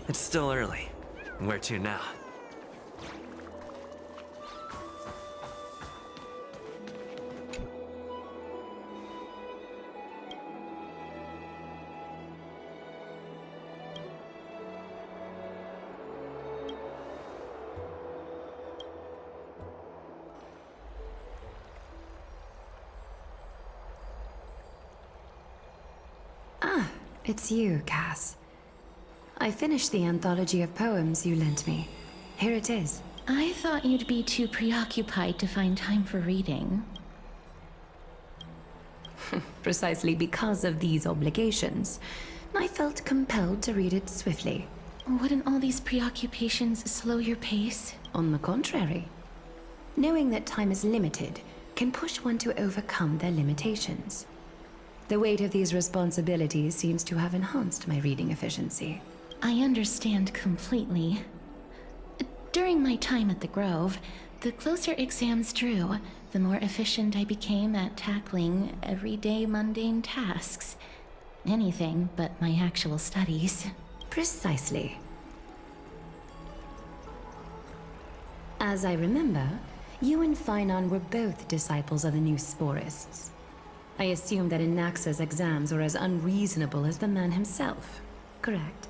It's still early. Where to now? It's you, Cass. I finished the anthology of poems you lent me. Here it is. I thought you'd be too preoccupied to find time for reading. Precisely because of these obligations, I felt compelled to read it swiftly. Wouldn't all these preoccupations slow your pace? On the contrary. Knowing that time is limited can push one to overcome their limitations. The weight of these responsibilities seems to have enhanced my reading efficiency. I understand completely. During my time at the Grove, the closer exams drew, the more efficient I became at tackling everyday mundane tasks. Anything but my actual studies. Precisely. As I remember, you and Finon were both disciples of the new Sporists. I assume that Anaxa's exams were as unreasonable as the man himself, correct?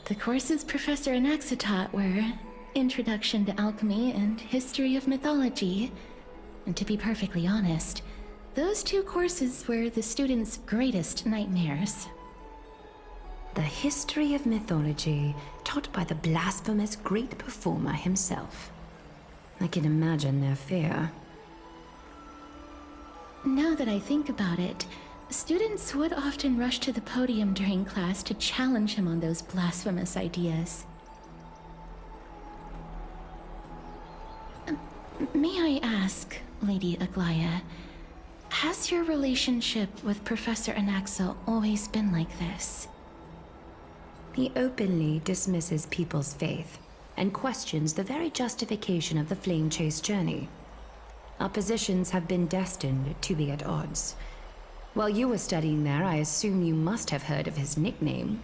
The courses Professor Anaxa taught were Introduction to Alchemy and History of Mythology. And to be perfectly honest, those two courses were the students' greatest nightmares. The History of Mythology, taught by the blasphemous great performer himself. I can imagine their fear. Now that I think about it, students would often rush to the podium during class to challenge him on those blasphemous ideas. May I ask, Lady Aglaya, has your relationship with Professor Anaxa always been like this? He openly dismisses people's faith and questions the very justification of the Flame Chase journey. Our positions have been destined to be at odds. While you were studying there, I assume you must have heard of his nickname.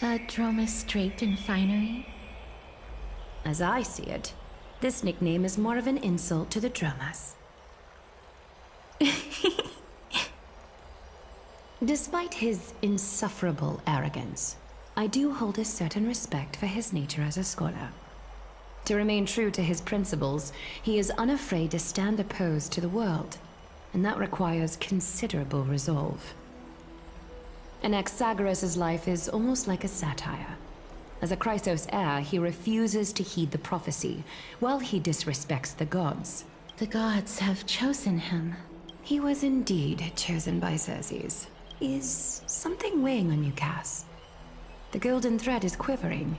A Dromus draped in finery? As I see it, this nickname is more of an insult to the Dromas. Despite his insufferable arrogance, I do hold a certain respect for his nature as a scholar. To remain true to his principles, he is unafraid to stand opposed to the world, and that requires considerable resolve. Anaxagoras' life is almost like a satire. As a Chrysos heir, he refuses to heed the prophecy, while he disrespects the gods. The gods have chosen him. He was indeed chosen by Xerxes. Is something weighing on you, Cass? The golden thread is quivering.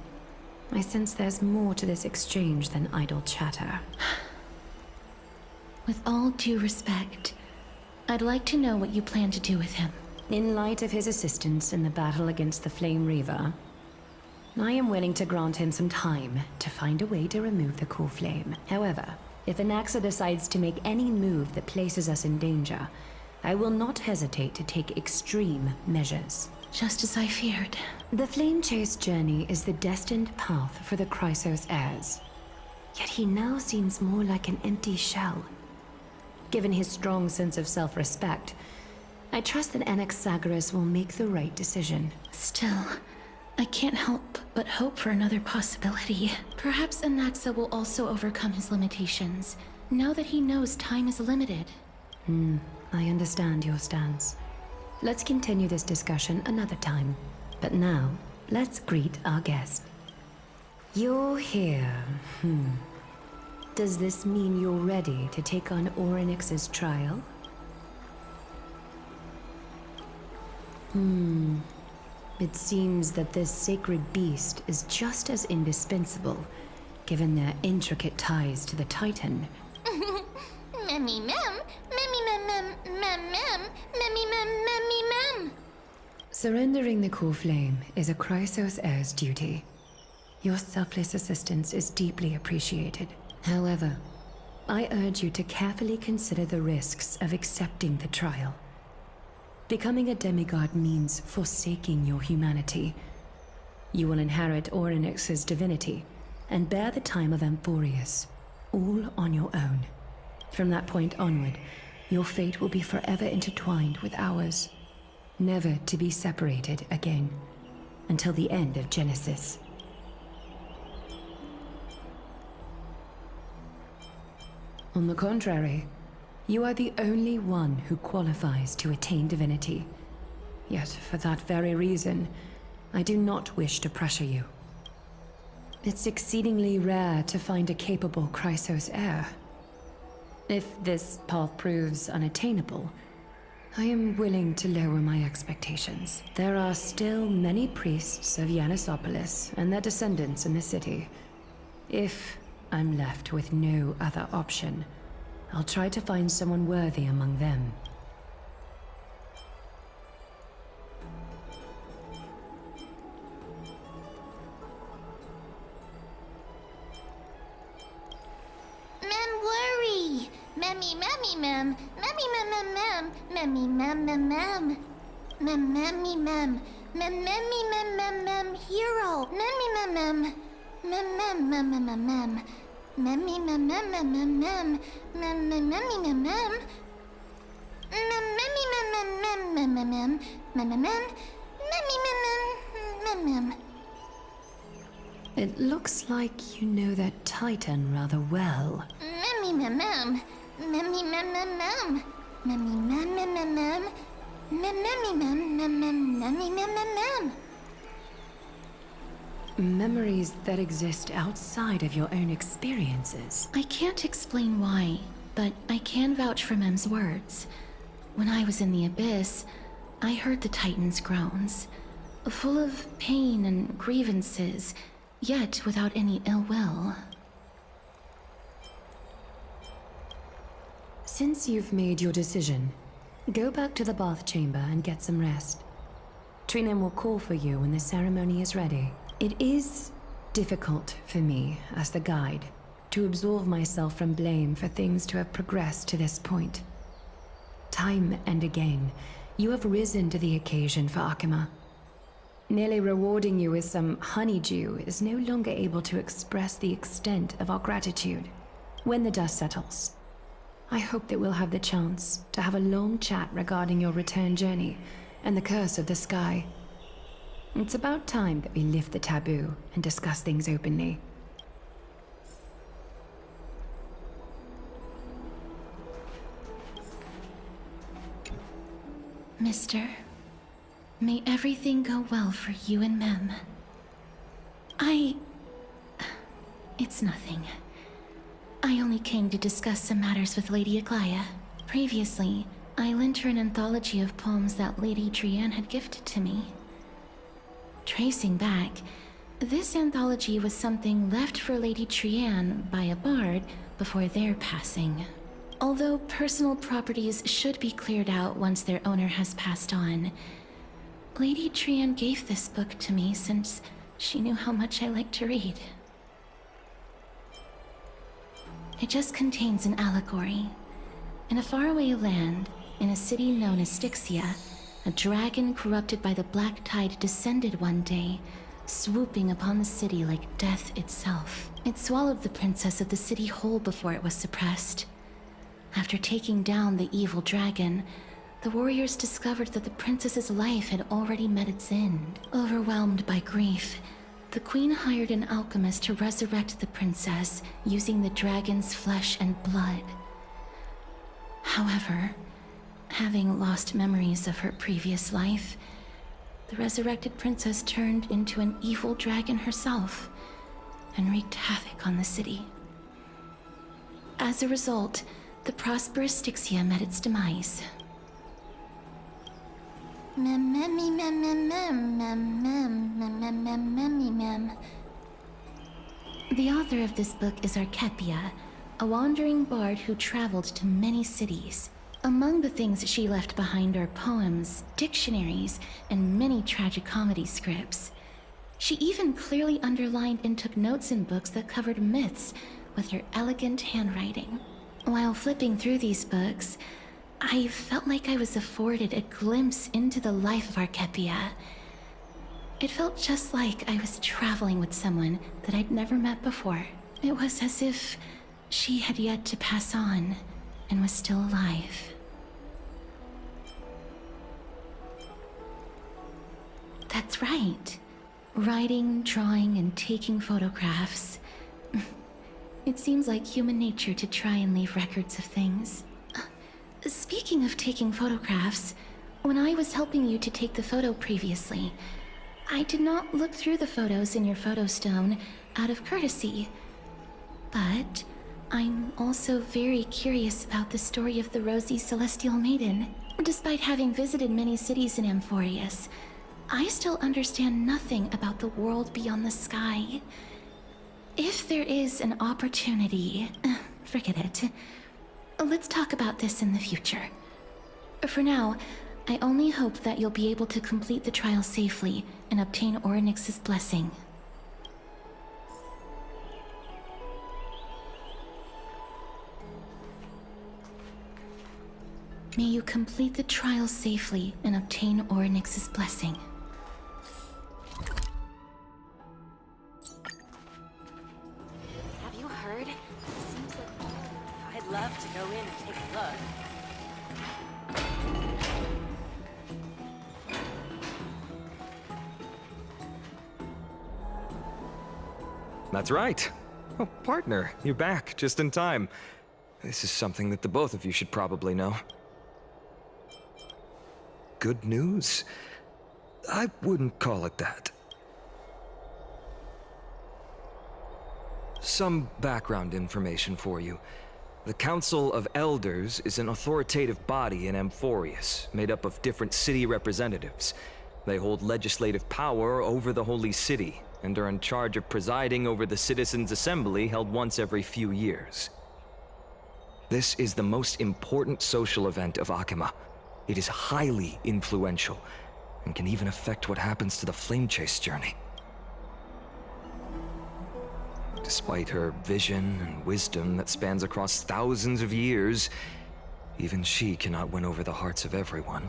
I sense there's more to this exchange than idle chatter. With all due respect, I'd like to know what you plan to do with him. In light of his assistance in the battle against the Flame Reaver, I am willing to grant him some time to find a way to remove the cool flame. However, if Anaxa decides to make any move that places us in danger, I will not hesitate to take extreme measures. Just as I feared. The Flame Chase journey is the destined path for the Chrysos heirs. Yet he now seems more like an empty shell. Given his strong sense of self-respect, I trust that Anaxagoras will make the right decision. Still, I can't help but hope for another possibility. Perhaps Anaxa will also overcome his limitations, now that he knows time is limited. I understand your stance. Let's continue this discussion another time. But now, let's greet our guest. You're here. Does this mean you're ready to take on Orynyx's trial? It seems that this sacred beast is just as indispensable, given their intricate ties to the Titan. Memmy mem, memmy mem mem mem mem, memmy mem memmy mem. Surrendering the core flame is a Chrysos heir's duty. Your selfless assistance is deeply appreciated. However, I urge you to carefully consider the risks of accepting the trial. Becoming a demigod means forsaking your humanity. You will inherit Orynyx's divinity and bear the time of Amphorius, all on your own. From that point onward, your fate will be forever intertwined with ours, never to be separated again, until the end of Genesis. On the contrary, you are the only one who qualifies to attain divinity. Yet, for that very reason, I do not wish to pressure you. It's exceedingly rare to find a capable Chrysos heir. If this path proves unattainable, I am willing to lower my expectations. There are still many priests of Yanissopolis and their descendants in the city. If I'm left with no other option, I'll try to find someone worthy among them. Mem worry. Memmy, memmy, mem. Memmy, mem, mem, mem. Memmy, mem, mem, mem. Mem, memmy, mem. Mem, memmy, mem, mem, mem. Hero. Memmy, mem, mem. Mem, mem, mem, mem, mem, mem. Memmy, mem, mem, mem, mem, mem. Mem, mem, memmy, mem, mem. Mem, memmy, mem, mem, mem, mem, mem, mem. Mem, mem, mem. Memmy, mem, mem, mem, mem. It looks like you know that Titan rather well. Memmy, mem, mem. Memmy, mem, mem, mem. Memmy, mem, mem, mem, mem. Mem, memmy, mem, mem, mem, memmy, mem, mem, mem. Memories that exist outside of your own experiences. I can't explain why, but I can vouch for Mem's words. When I was in the Abyss, I heard the Titan's groans, full of pain and grievances, yet without any ill will. Since you've made your decision, go back to the bath chamber and get some rest. Trinem will call for you when the ceremony is ready. It is difficult for me, as the guide, to absolve myself from blame for things to have progressed to this point. Time and again, you have risen to the occasion for Akima. Nearly rewarding you with some honeydew is no longer able to express the extent of our gratitude. When the dust settles, I hope that we'll have the chance to have a long chat regarding your return journey and the curse of the sky. It's about time that we lift the taboo and discuss things openly. Mister, may everything go well for you and Mem. It's nothing. I only came to discuss some matters with Lady Aglaya. Previously, I lent her an anthology of poems that Lady Trianne had gifted to me. Tracing back, this anthology was something left for Lady Trianne by a bard before their passing. Although personal properties should be cleared out once their owner has passed on, Lady Trianne gave this book to me since she knew how much I liked to read. It just contains an allegory. In a faraway land, in a city known as Styxia, a dragon corrupted by the black tide descended one day, swooping upon the city like death itself. It swallowed the princess of the city whole before it was suppressed. After taking down the evil dragon, the warriors discovered that the princess's life had already met its end. Overwhelmed by grief, the queen hired an alchemist to resurrect the princess using the dragon's flesh and blood. However, having lost memories of her previous life, the resurrected princess turned into an evil dragon herself and wreaked havoc on the city. As a result, the prosperous Styxia met its demise. Mem, memmy, mem, mem, mem, mem, mem, mem, mem, mem, memmy, mem. The author of this book is Archepia, a wandering bard who traveled to many cities. Among the things she left behind are poems, dictionaries, and many tragicomedy scripts. She even clearly underlined and took notes in books that covered myths with her elegant handwriting. While flipping through these books, I felt like I was afforded a glimpse into the life of Archepia. It felt just like I was traveling with someone that I'd never met before. It was as if she had yet to pass on and was still alive. That's right. Writing, drawing, and taking photographs. It seems like human nature to try and leave records of things. Speaking of taking photographs, when I was helping you to take the photo previously, I did not look through the photos in your photo stone out of courtesy. But I'm also very curious about the story of the Rosy Celestial Maiden. Despite having visited many cities in Amphorius, I still understand nothing about the world beyond the sky. If there is an opportunity, forget it. Let's talk about this in the future. For now, I only hope that you'll be able to complete the trial safely and obtain Orynyx's blessing. May you complete the trial safely and obtain Orynyx's blessing. Have you heard? Seems like I'd love to go in and take a look. That's right. Oh, partner, you're back just in time. This is something that the both of you should probably know. Good news? I wouldn't call it that. Some background information for you. The Council of Elders is an authoritative body in Amphorius, made up of different city representatives. They hold legislative power over the Holy City, and are in charge of presiding over the Citizens' Assembly held once every few years. This is the most important social event of Akima. It is highly influential, and can even affect what happens to the Flame Chase journey. Despite her vision and wisdom that spans across thousands of years, even she cannot win over the hearts of everyone.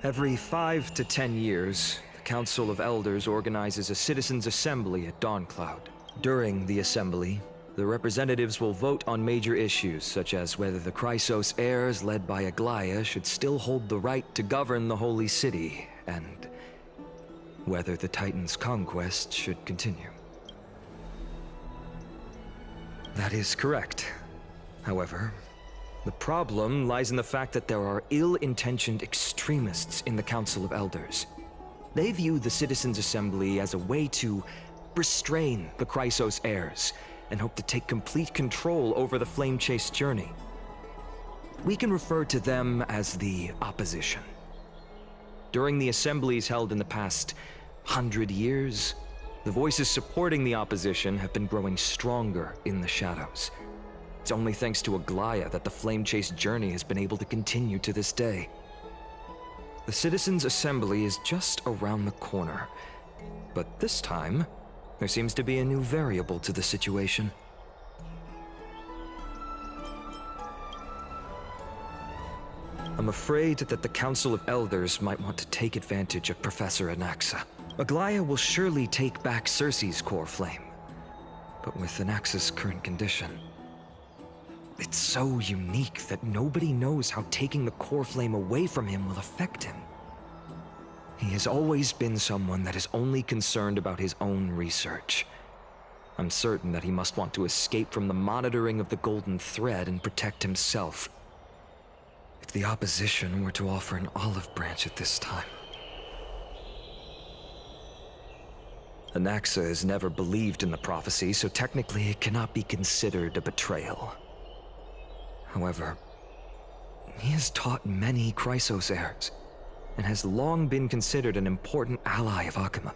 Every 5 to 10 years, the Council of Elders organizes a citizens' assembly at Dawncloud. During the assembly, the representatives will vote on major issues, such as whether the Chrysos heirs led by Aglaia should still hold the right to govern the Holy City, and whether the Titan's conquest should continue. That is correct. However, the problem lies in the fact that there are ill-intentioned extremists in the Council of Elders. They view the Citizens' Assembly as a way to restrain the Chrysos heirs, and hope to take complete control over the Flame Chase journey. We can refer to them as the Opposition. During the assemblies held in the past 100 years, the voices supporting the Opposition have been growing stronger in the shadows. It's only thanks to Aglaia that the Flame Chase journey has been able to continue to this day. The Citizens' Assembly is just around the corner, but this time, there seems to be a new variable to the situation. I'm afraid that the Council of Elders might want to take advantage of Professor Anaxa. Aglaia will surely take back Circe's core flame, but with Anaxa's current condition, it's so unique that nobody knows how taking the core flame away from him will affect him. He has always been someone that is only concerned about his own research. I'm certain that he must want to escape from the monitoring of the Golden Thread and protect himself. If the Opposition were to offer an olive branch at this time. Anaxa has never believed in the prophecy, so technically it cannot be considered a betrayal. However, he has taught many Chrysos heirs, and has long been considered an important ally of Akima.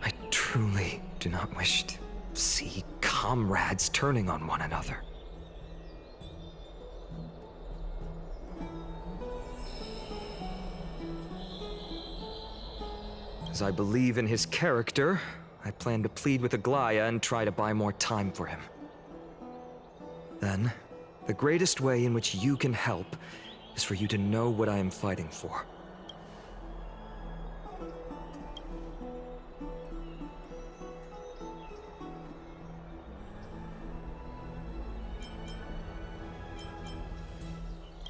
I truly do not wish to see comrades turning on one another. As I believe in his character, I plan to plead with Aglaya and try to buy more time for him. Then, the greatest way in which you can help is for you to know what I am fighting for.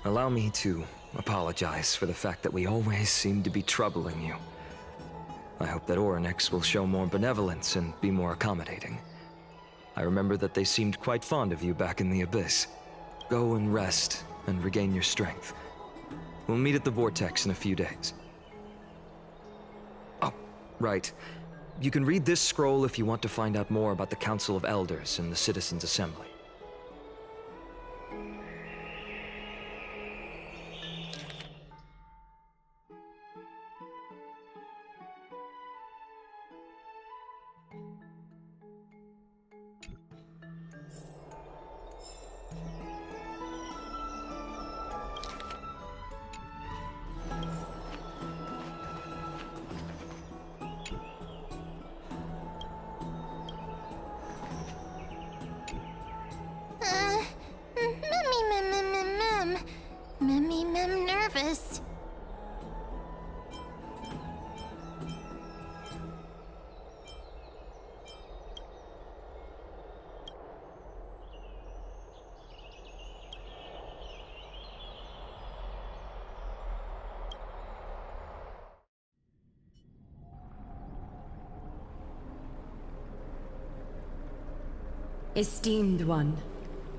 Allow me to apologize for the fact that we always seem to be troubling you. I hope that Orynyx will show more benevolence and be more accommodating. I remember that they seemed quite fond of you back in the Abyss. Go and rest and regain your strength. We'll meet at the Vortex in a few days. Oh, right. You can read this scroll if you want to find out more about the Council of Elders and the Citizens' Assembly. Nervous. Esteemed one,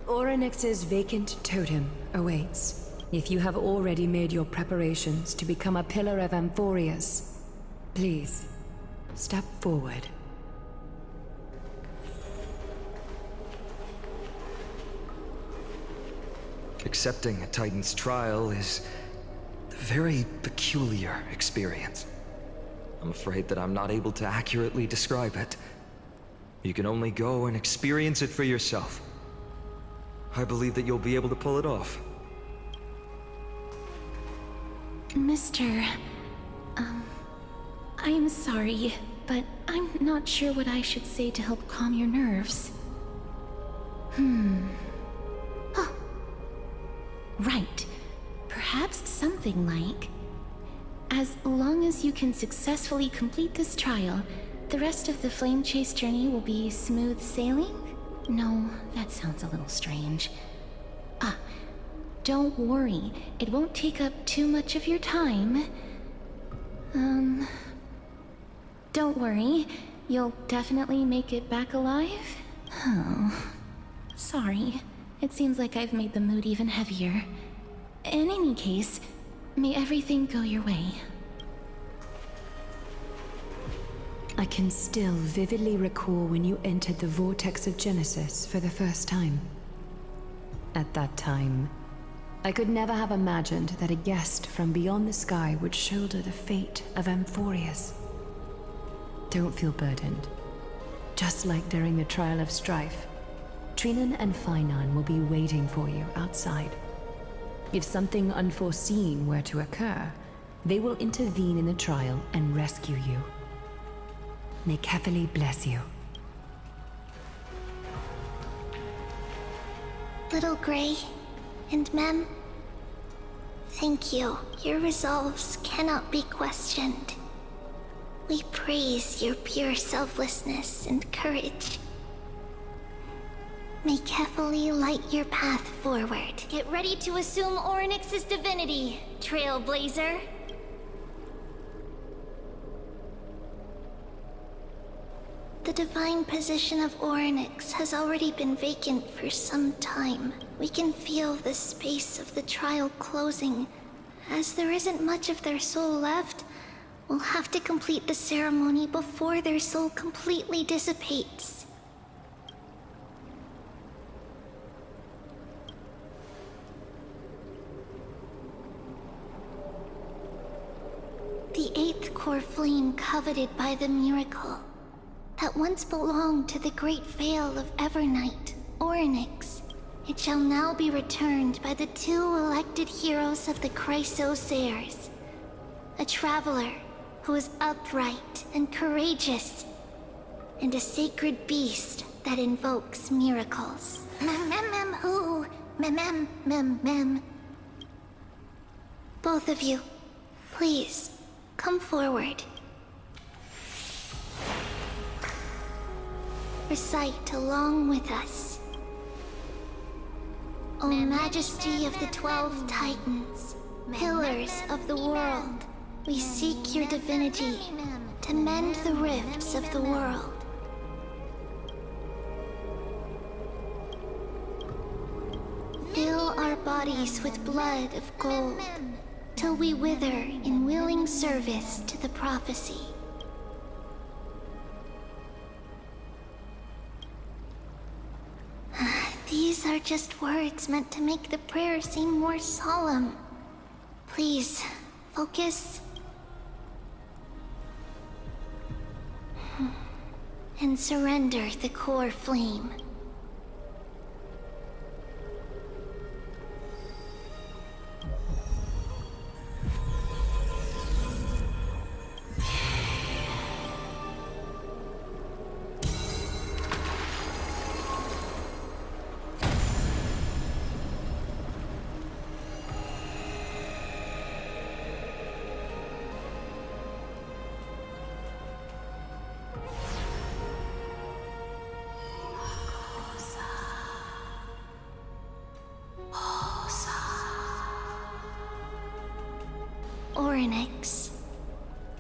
Orynyx's vacant totem awaits. If you have already made your preparations to become a pillar of Amphorius, please, step forward. Accepting a Titan's trial is a very peculiar experience. I'm afraid that I'm not able to accurately describe it. You can only go and experience it for yourself. I believe that you'll be able to pull it off. Mister, I'm sorry, but I'm not sure what I should say to help calm your nerves. Oh. Right. Perhaps something like, as long as you can successfully complete this trial, the rest of the Flame Chase journey will be smooth sailing? No, that sounds a little strange. Don't worry, it won't take up too much of your time. Don't worry, you'll definitely make it back alive? Oh, sorry. It seems like I've made the mood even heavier. In any case, may everything go your way. I can still vividly recall when you entered the Vortex of Genesis for the first time. At that time, I could never have imagined that a guest from beyond the sky would shoulder the fate of Amphorius. Don't feel burdened. Just like during the Trial of Strife, Trinan and Finan will be waiting for you outside. If something unforeseen were to occur, they will intervene in the trial and rescue you. May Kefali bless you. Little Grey and Mem, thank you. Your resolves cannot be questioned. We praise your pure selflessness and courage. May Kefali light your path forward. Get ready to assume Orynyx's divinity, Trailblazer. The divine position of Orynyx has already been vacant for some time. We can feel the space of the trial closing. As there isn't much of their soul left, we'll have to complete the ceremony before their soul completely dissipates. The 8th core flame coveted by the miracle that once belonged to the great Vale of Evernight, Orynyx. It shall now be returned by the 2 elected heroes of the Chrysosairs. A traveler who is upright and courageous, and a sacred beast that invokes miracles. Who? Mem. Both of you, please, come forward. Recite along with us. O Majesty of the 12 Titans, pillars of the world, we seek your divinity to mend the rifts of the world. Fill our bodies with blood of gold, till we wither in willing service to the prophecy. These are just words meant to make the prayer seem more solemn. Please, focus. And surrender the core flame. Oryx.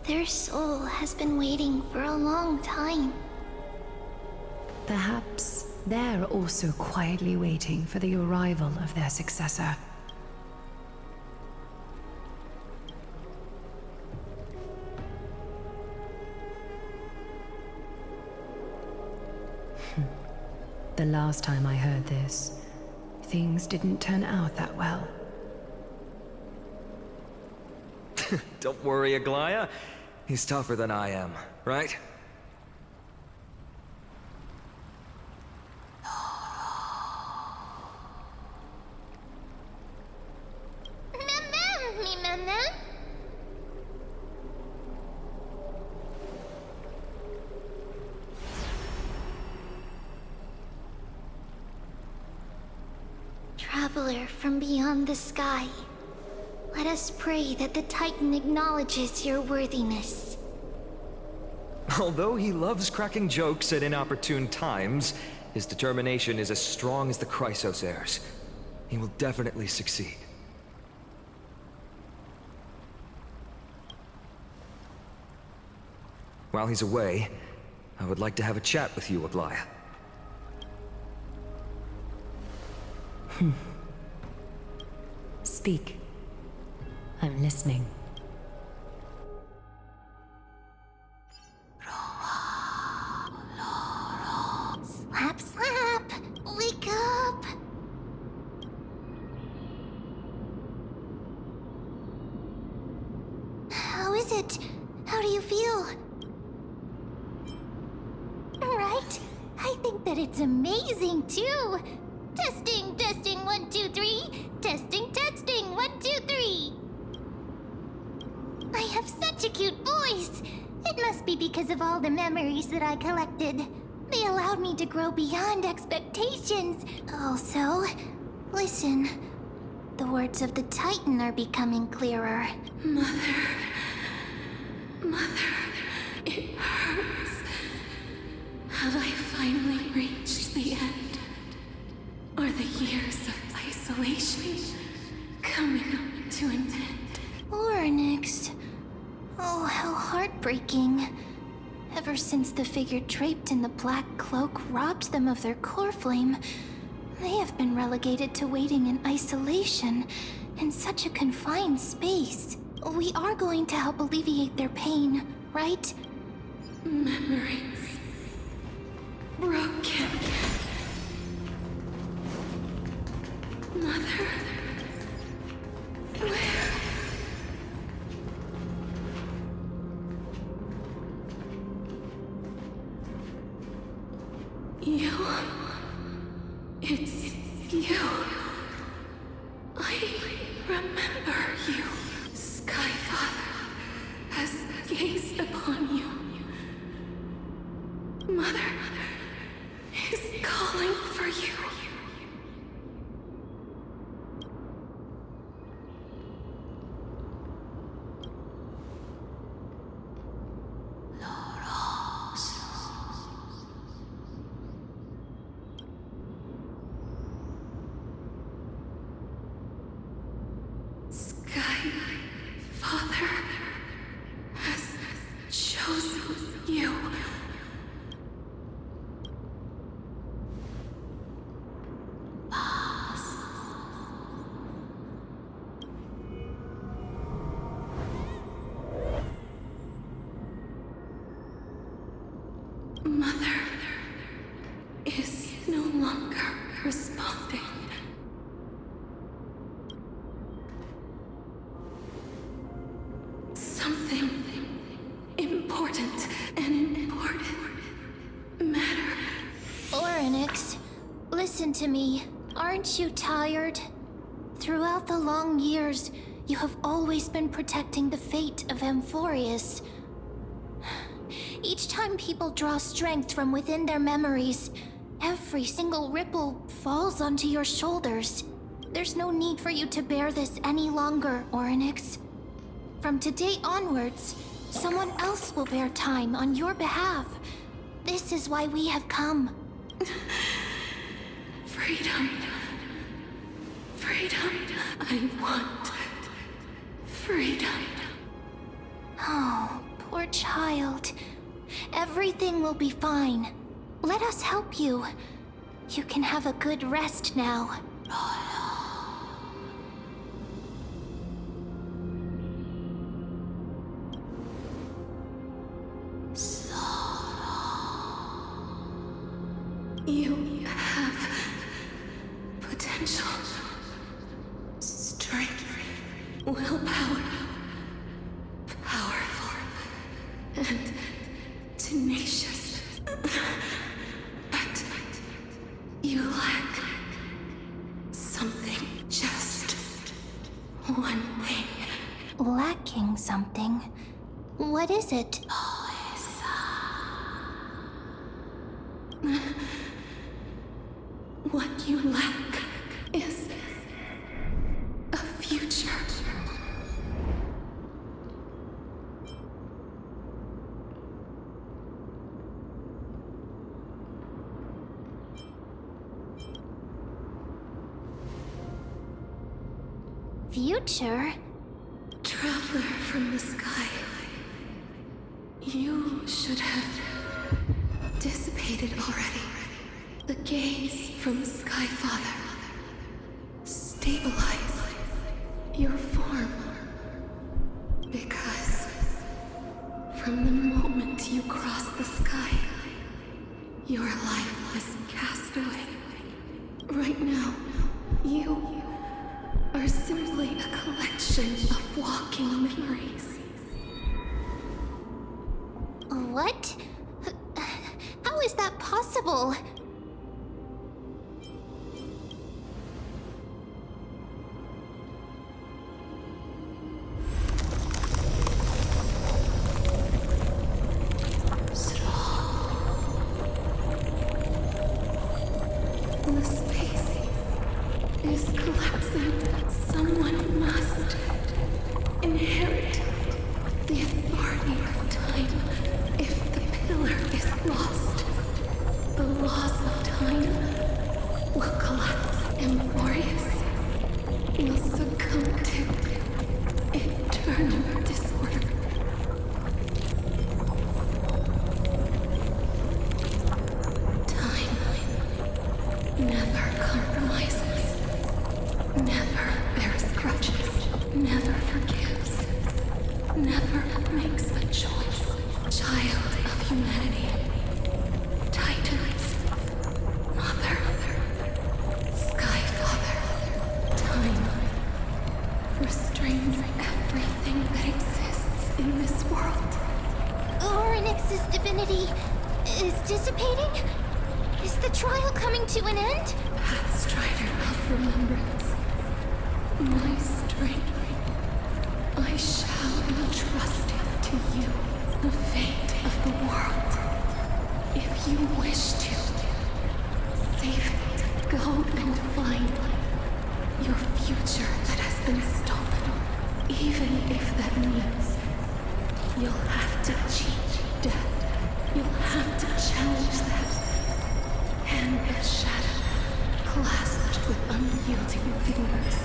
Their soul has been waiting for a long time. Perhaps they're also quietly waiting for the arrival of their successor. The last time I heard this, things didn't turn out that well. Don't worry, Aglaya. He's tougher than I am, right? Mem. Traveler from beyond the sky. Let us pray that the Titan acknowledges your worthiness. Although he loves cracking jokes at inopportune times, his determination is as strong as the Chrysos heirs. He will definitely succeed. While he's away, I would like to have a chat with you, Aglaya. Speak. I'm listening. Slap! Wake up! How is it? How do you feel? Right? I think that it's amazing, too! Testing, 1, 2, 3! Testing, 1, 2, 3! I have such a cute voice! It must be because of all the memories that I collected. They allowed me to grow beyond expectations. Also, listen. The words of the Titan are becoming clearer. Mother, it hurts. Have I finally reached the end? Are the years of isolation coming to an end? Oryx. Oh, how heartbreaking. Ever since the figure draped in the black cloak robbed them of their core flame, they have been relegated to waiting in isolation in such a confined space. We are going to help alleviate their pain, right? Memories broken. Mother, where? You. It's you. I remember you. Skyfather has gazed upon you. Mother. Father has chosen you. Mother is no longer responding. Something important matter. Oryx, listen to me. Aren't you tired? Throughout the long years, you have always been protecting the fate of Amphorius. Each time people draw strength from within their memories, every single ripple falls onto your shoulders. There's no need for you to bear this any longer, Oryx. From today onwards, someone else will bear time on your behalf. This is why we have come. Freedom. Freedom. I want freedom. Oh, poor child. Everything will be fine. Let us help you. You can have a good rest now. You have potential, strength, willpower, powerful, and tenacious. But you lack something, just one thing. Lacking something. What is it? What you lack is a future. Future? Traveler from the sky, you should have dissipated already. The gaze from the Sky Father. Stabilize your form. Because from the moment you crossed the sky, your life was cast away. Right now, you are simply a collection of walking memories. What? How is that possible? The space is collapsing. Someone must inherit the authority of time. If the pillar is lost, the laws of time will collapse. Amphorius will succumb to eternal disorder. Never compromises, never bears grudges, never forgives, never makes a choice. Child of humanity, Titans, Mother, Sky Father, time restrains everything that exists in this world. Oryx's divinity is dissipating? Is the trial coming to an end? Pathstrider of remembrance, my strength, I shall entrust it to you, the fate of the world. If you wish to, save it, go and find your future that has been stolen, even if that means you'll have to cheat death. You'll have to challenge that. Hand of shadow, clasped with unyielding fingers.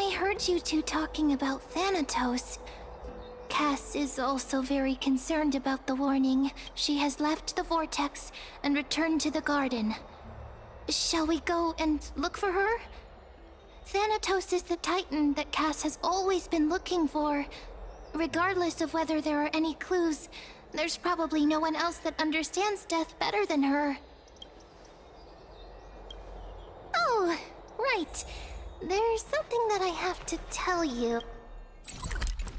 I heard you two talking about Thanatos. Cass is also very concerned about the warning. She has left the vortex and returned to the garden. Shall we go and look for her? Thanatos is the Titan that Cass has always been looking for. Regardless of whether there are any clues, there's probably no one else that understands death better than her. Oh, right. There's something that I have to tell you.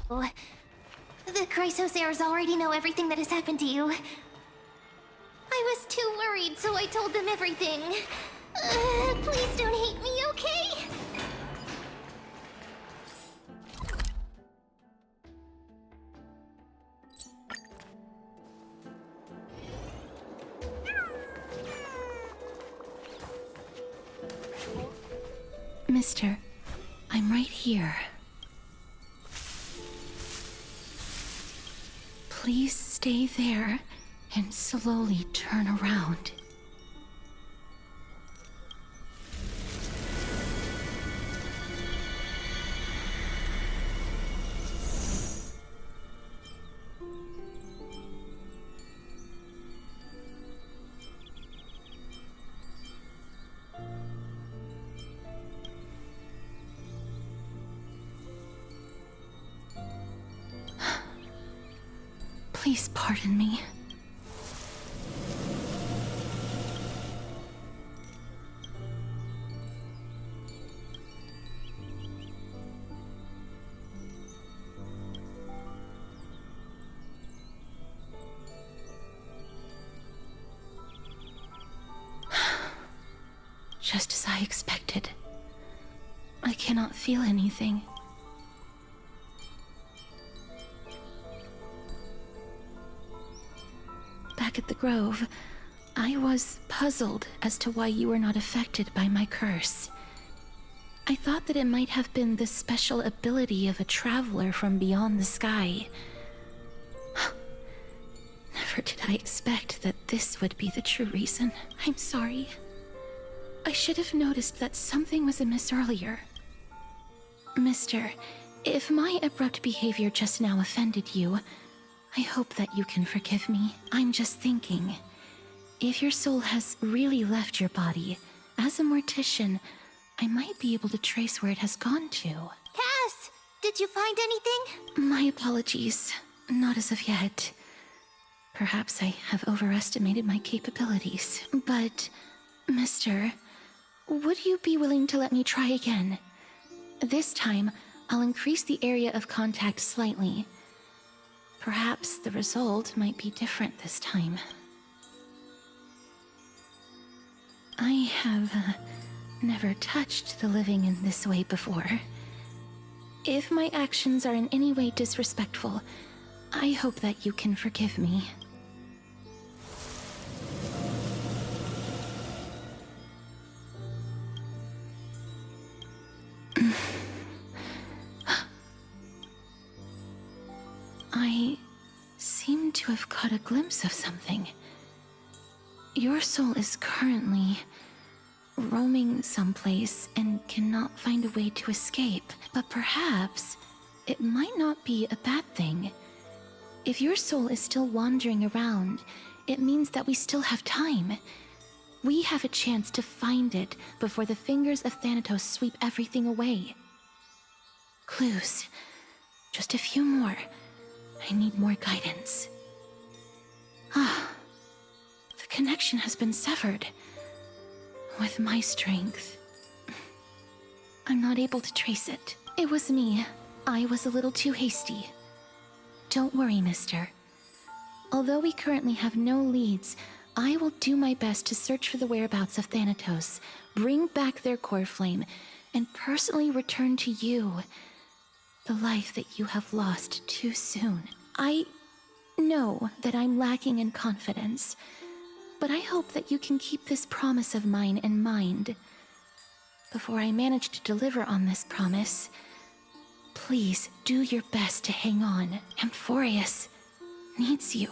Oh, the Chrysosairs already know everything that has happened to you. I was too worried, so I told them everything. Please don't hate me, okay? Mister, I'm right here. Please stay there and slowly turn around. Please pardon me. Just as I expected. I cannot feel anything. Back at the Grove, I was puzzled as to why you were not affected by my curse. I thought that it might have been the special ability of a traveler from beyond the sky. Never did I expect that this would be the true reason. I'm sorry. I should have noticed that something was amiss earlier. Mister, if my abrupt behavior just now offended you, I hope that you can forgive me. I'm just thinking, if your soul has really left your body, as a mortician, I might be able to trace where it has gone to. Cass! Did you find anything? My apologies. Not as of yet. Perhaps I have overestimated my capabilities. But, Mister, would you be willing to let me try again? This time, I'll increase the area of contact slightly. Perhaps the result might be different this time. I have never touched the living in this way before. If my actions are in any way disrespectful, I hope that you can forgive me. I seem to have caught a glimpse of something. Your soul is currently roaming someplace and cannot find a way to escape. But perhaps it might not be a bad thing. If your soul is still wandering around, it means that we still have time. We have a chance to find it before the fingers of Thanatos sweep everything away. Clues. Just a few more. I need more guidance. The connection has been severed. With my strength, I'm not able to trace it. It was me. I was a little too hasty. Don't worry, mister. Although we currently have no leads, I will do my best to search for the whereabouts of Thanatos, bring back their core flame, and personally return to you the life that you have lost too soon. I know that I'm lacking in confidence, but I hope that you can keep this promise of mine in mind. Before I manage to deliver on this promise, please do your best to hang on. Amphorius needs you.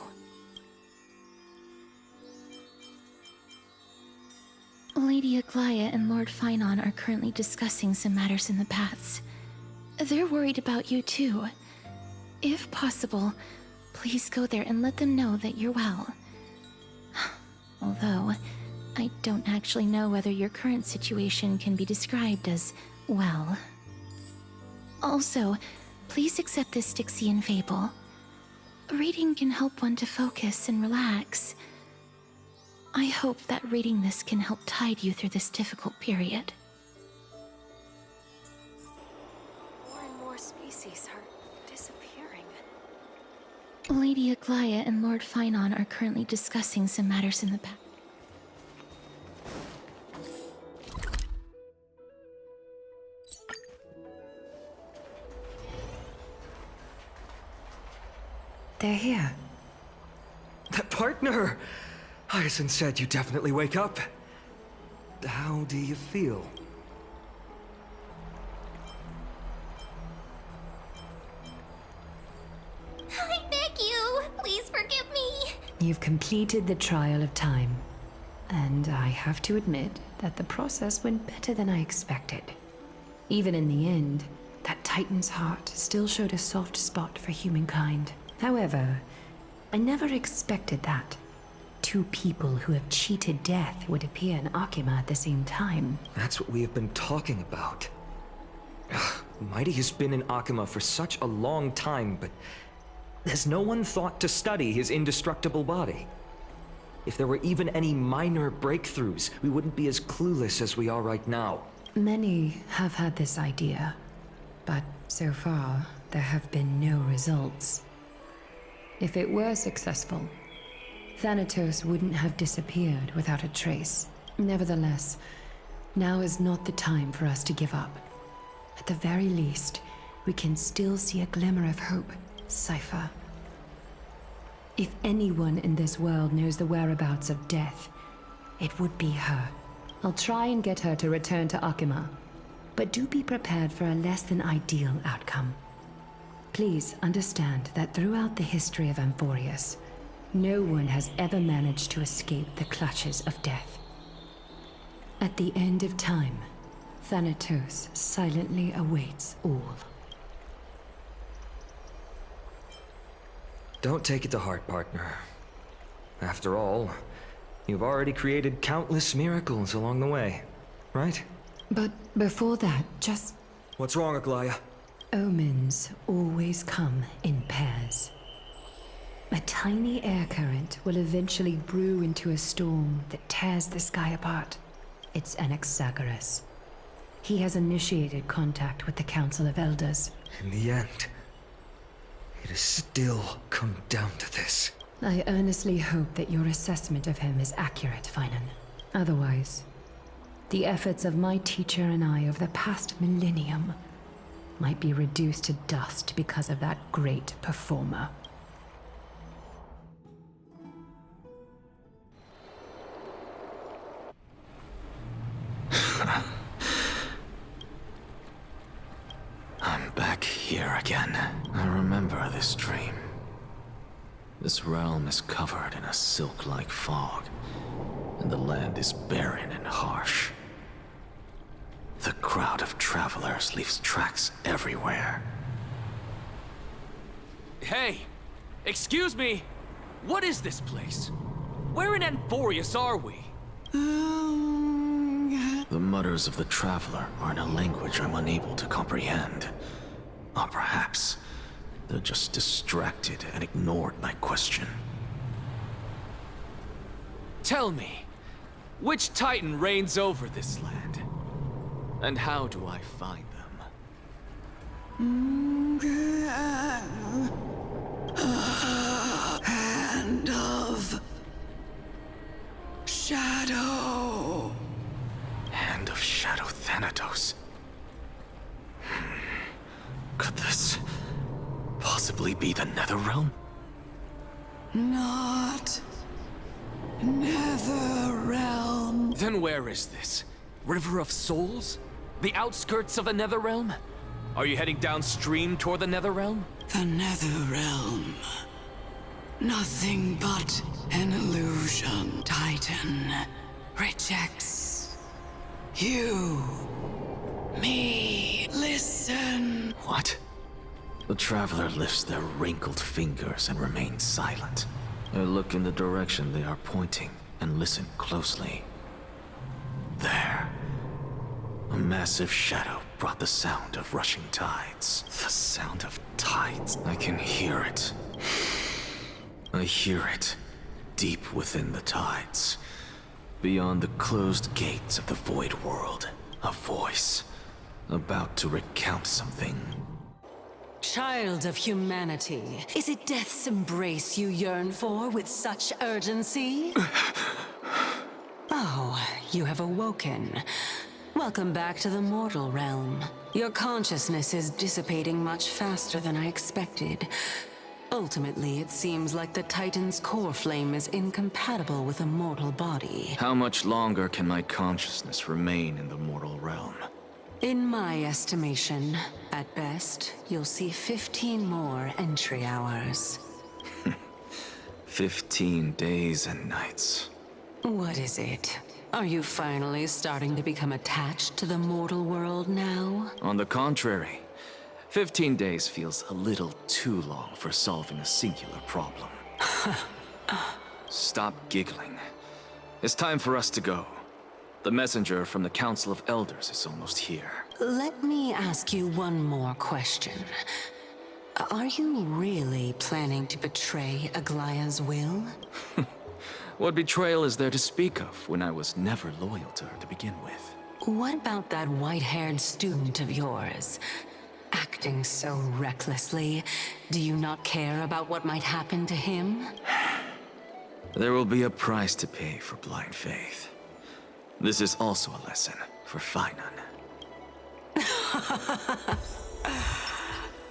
Lady Aglaia and Lord Finon are currently discussing some matters in the paths. They're worried about you too. If possible, please go there and let them know that you're well. Although, I don't actually know whether your current situation can be described as well. Also, please accept this Styxian fable. Reading can help one to focus and relax. I hope that reading this can help tide you through this difficult period. More and more species are disappearing. Lady Aglaya and Lord Finon are currently discussing some matters in the back. They're here. Partner! Hyacinth said you definitely wake up. How do you feel? I beg you, please forgive me. You've completed the trial of time. And I have to admit that the process went better than I expected. Even in the end, that Titan's heart still showed a soft spot for humankind. However, I never expected that. Two people who have cheated death would appear in Akima at the same time. That's what we have been talking about. Mighty has been in Akima for such a long time, but has no one thought to study his indestructible body? If there were even any minor breakthroughs, we wouldn't be as clueless as we are right now. Many have had this idea, but so far, there have been no results. If it were successful, Thanatos wouldn't have disappeared without a trace. Nevertheless, now is not the time for us to give up. At the very least, we can still see a glimmer of hope, Cypher. If anyone in this world knows the whereabouts of death, it would be her. I'll try and get her to return to Akima, but do be prepared for a less than ideal outcome. Please understand that throughout the history of Amphorius, no one has ever managed to escape the clutches of death. At the end of time, Thanatos silently awaits all. Don't take it to heart, partner. After all, you've already created countless miracles along the way, right? But before that, just... What's wrong, Aglaya? Omens always come in pairs. A tiny air current will eventually brew into a storm that tears the sky apart. It's Anaxagoras. He has initiated contact with the Council of Elders. In the end, it has still come down to this. I earnestly hope that your assessment of him is accurate, Finan. Otherwise, the efforts of my teacher and I over the past millennium might be reduced to dust because of that great performer. I'm back here again. I remember this dream. This realm is covered in a silk-like fog, and the land is barren and harsh. The crowd of travelers leaves tracks everywhere. Hey! Excuse me! What is this place? Where in Amphorius are we? The mutters of the traveler are in a language I'm unable to comprehend. Or perhaps they're just distracted and ignored my question. Tell me, which Titan reigns over this land? And how do I find them? Hand of Shadow. Hand of Shadow Thanatos. Could this possibly be the Netherrealm? Not Netherrealm. Then where is this? River of Souls? The outskirts of the Netherrealm? Are you heading downstream toward the Netherrealm? The Netherrealm. Nothing but an illusion. Titan rejects you, me, Listen. What? The traveler lifts their wrinkled fingers and remains silent. I look in the direction they are pointing and listen closely. There. A massive shadow brought the sound of rushing tides. The sound of tides. I can hear it. I hear it, deep within the tides. Beyond the closed gates of the void world, a voice, about to recount something. Child of humanity, is it death's embrace you yearn for with such urgency? Oh, you have awoken. Welcome back to the mortal realm. Your consciousness is dissipating much faster than I expected. Ultimately, it seems like the Titan's core flame is incompatible with a mortal body. How much longer can my consciousness remain in the mortal realm? In my estimation, at best, you'll see 15 more entry hours. 15 days and nights. What is it? Are you finally starting to become attached to the mortal world now? On the contrary, 15 days feels a little too long for solving a singular problem. Stop giggling. It's time for us to go. The messenger from the Council of Elders is almost here. Let me ask you one more question. Are you really planning to betray Aglaya's will? What betrayal is there to speak of when I was never loyal to her to begin with? What about that white-haired student of yours? Acting so recklessly, do you not care about what might happen to him? There will be a price to pay for blind faith. This is also a lesson for Finan.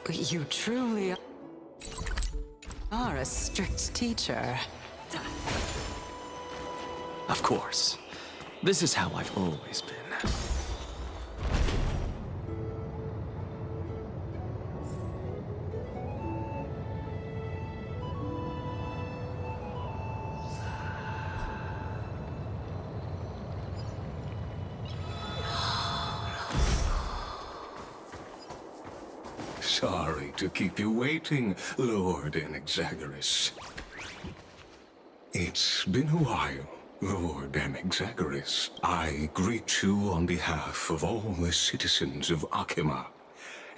You truly are a strict teacher. Of course. This is how I've always been. Sorry to keep you waiting, Lord Anaxagoras. It's been a while, Lord Anaxagoras. I greet you on behalf of all the citizens of Akima,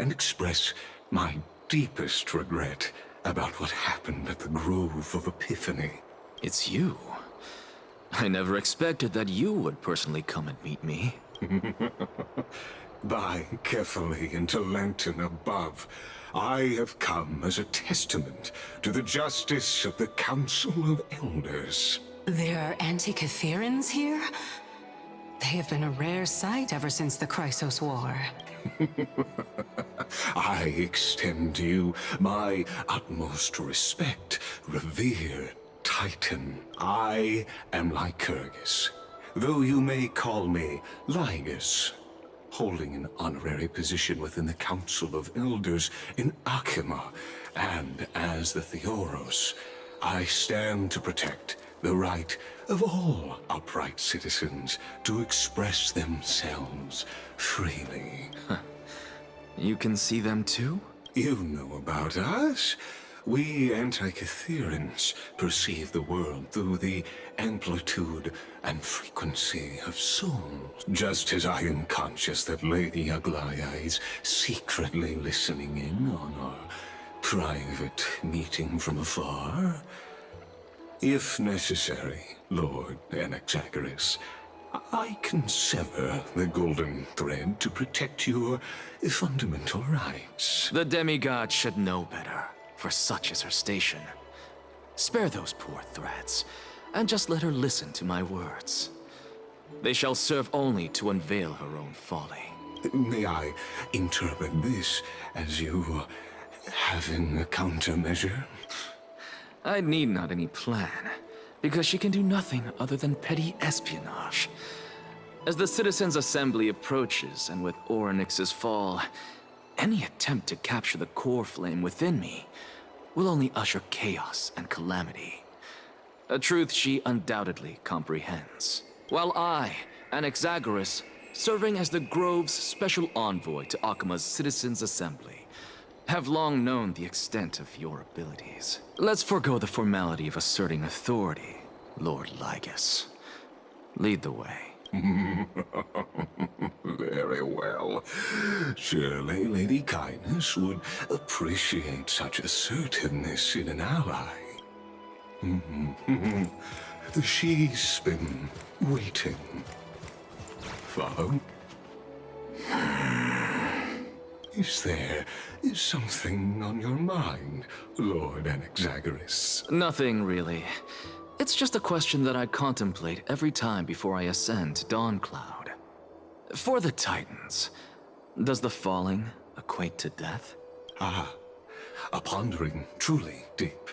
and express my deepest regret about what happened at the Grove of Epiphany. It's you. I never expected that you would personally come and meet me. By carefully into Lantern above, I have come as a testament to the justice of the Council of Elders. There are Antikytherans here? They have been a rare sight ever since the Chrysos War. I extend to you my utmost respect, revered Titan. I am Lycurgus, though you may call me Lygus, holding an honorary position within the Council of Elders in Akima, and as the Theoros, I stand to protect the right of all upright citizens to express themselves freely. You can see them too? You know about us. We Antikytherans perceive the world through the amplitude and frequency of souls. Just as I am conscious that Lady Aglaya is secretly listening in on our private meeting from afar. If necessary, Lord Anaxagoras, I can sever the golden thread to protect your fundamental rights. The demigod should know better, for such is her station. Spare those poor threads, and just let her listen to my words. They shall serve only to unveil her own folly. May I interpret this as you having a countermeasure? I need not any plan, because she can do nothing other than petty espionage. As the Citizens' Assembly approaches, and with Orynyx's fall, any attempt to capture the core flame within me will only usher chaos and calamity. A truth she undoubtedly comprehends. While I, Anaxagoras, serving as the Grove's special envoy to Akuma's Citizens' Assembly. Have long known the extent of your abilities. Let's forego the formality of asserting authority, Lord Lygus. Lead the way. Very well. Surely Lady Kindness would appreciate such assertiveness in an ally. She's been waiting. Follow? Is there something on your mind, Lord Anaxagoras? Nothing, really. It's just a question that I contemplate every time before I ascend to Dawncloud. For the Titans, does the falling equate to death? Ah, a pondering truly deep.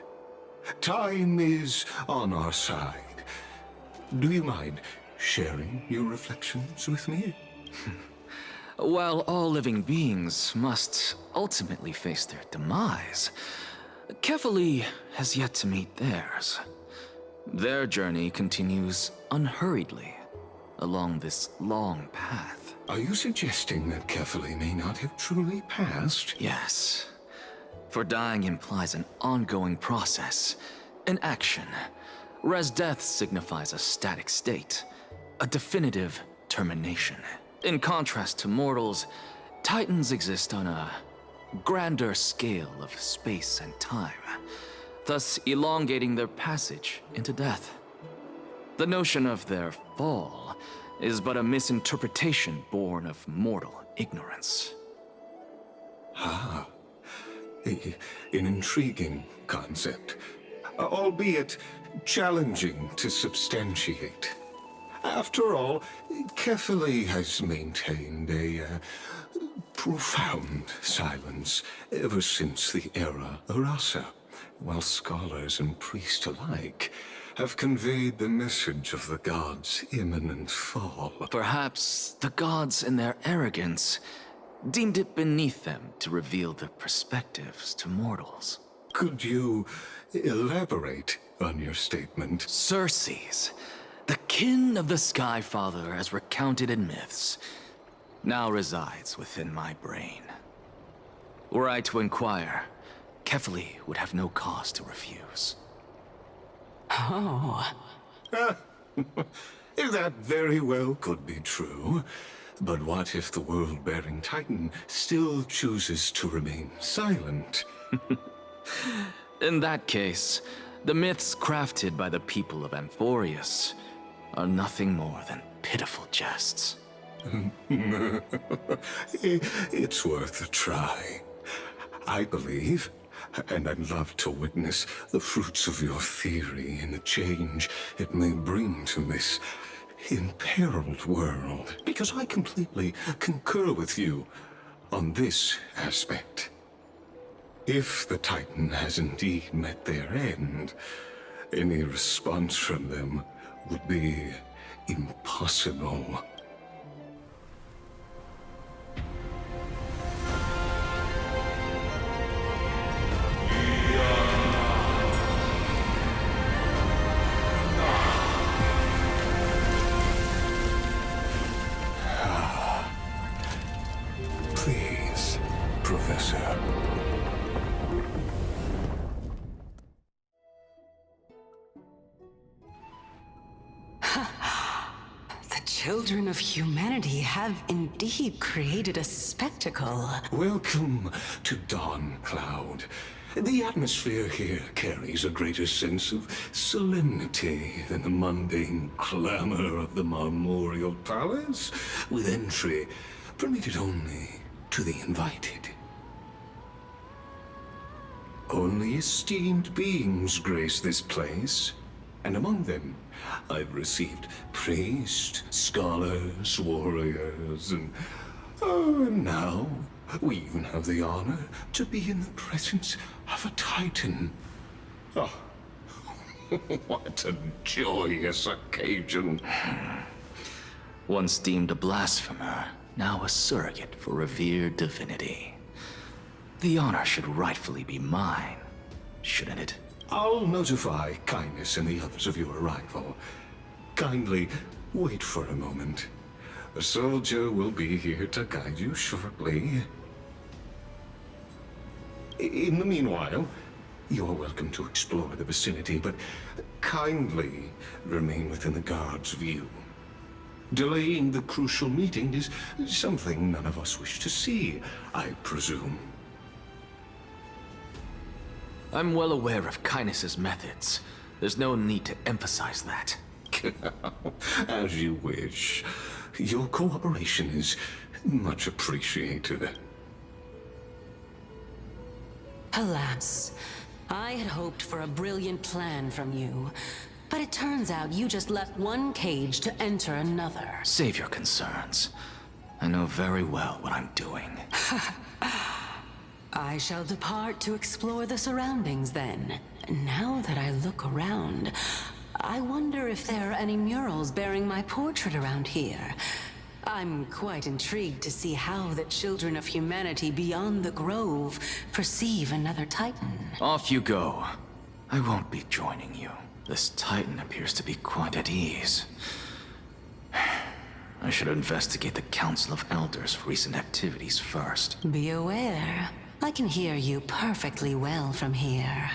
Time is on our side. Do you mind sharing your reflections with me? While all living beings must ultimately face their demise, Kefali has yet to meet theirs. Their journey continues unhurriedly along this long path. Are you suggesting that Kefali may not have truly passed? Yes. For dying implies an ongoing process, an action, whereas death signifies a static state, a definitive termination. In contrast to mortals, Titans exist on a grander scale of space and time, thus elongating their passage into death. The notion of their fall is but a misinterpretation born of mortal ignorance. Ah, an intriguing concept, albeit challenging to substantiate. After all, Kefali has maintained a profound silence ever since the era Arasa, while scholars and priests alike have conveyed the message of the gods' imminent fall. Perhaps the gods, in their arrogance, deemed it beneath them to reveal their perspectives to mortals. Could you elaborate on your statement? Circes, the kin of the Skyfather as recounted in myths, now resides within my brain. Were I to inquire, Kefali would have no cause to refuse. Oh. That very well could be true. But what if the world-bearing Titan still chooses to remain silent? In that case, the myths crafted by the people of Amphorius are nothing more than pitiful jests. It's worth a try. I believe, and I'd love to witness the fruits of your theory and the change it may bring to this imperiled world. Because I completely concur with you on this aspect. If the Titan has indeed met their end, any response from them would be impossible. Please, Professor. The children of humanity have indeed created a spectacle. Welcome to Dawncloud. The atmosphere here carries a greater sense of solemnity than the mundane clamor of the Marmorial Palace, with entry permitted only to the invited. Only esteemed beings grace this place, and among them I've received priests, scholars, warriors, and now we even have the honor to be in the presence of a Titan. Oh, what a joyous occasion. Once deemed a blasphemer, now a surrogate for revered divinity. The honor should rightfully be mine, shouldn't it? I'll notify Kindness and the others of your arrival. Kindly wait for a moment. A soldier will be here to guide you shortly. In the meanwhile, you're welcome to explore the vicinity, but kindly remain within the guard's view. Delaying the crucial meeting is something none of us wish to see, I presume. I'm well aware of Kindness's methods. There's no need to emphasize that. As you wish. Your cooperation is much appreciated. Alas, I had hoped for a brilliant plan from you, but it turns out you just left one cage to enter another. Save your concerns. I know very well what I'm doing. I shall depart to explore the surroundings then. Now that I look around, I wonder if there are any murals bearing my portrait around here. I'm quite intrigued to see how the children of humanity beyond the Grove perceive another Titan. Off you go. I won't be joining you. This Titan appears to be quite at ease. I should investigate the Council of Elders' recent activities first. Be aware, I can hear you perfectly well from here.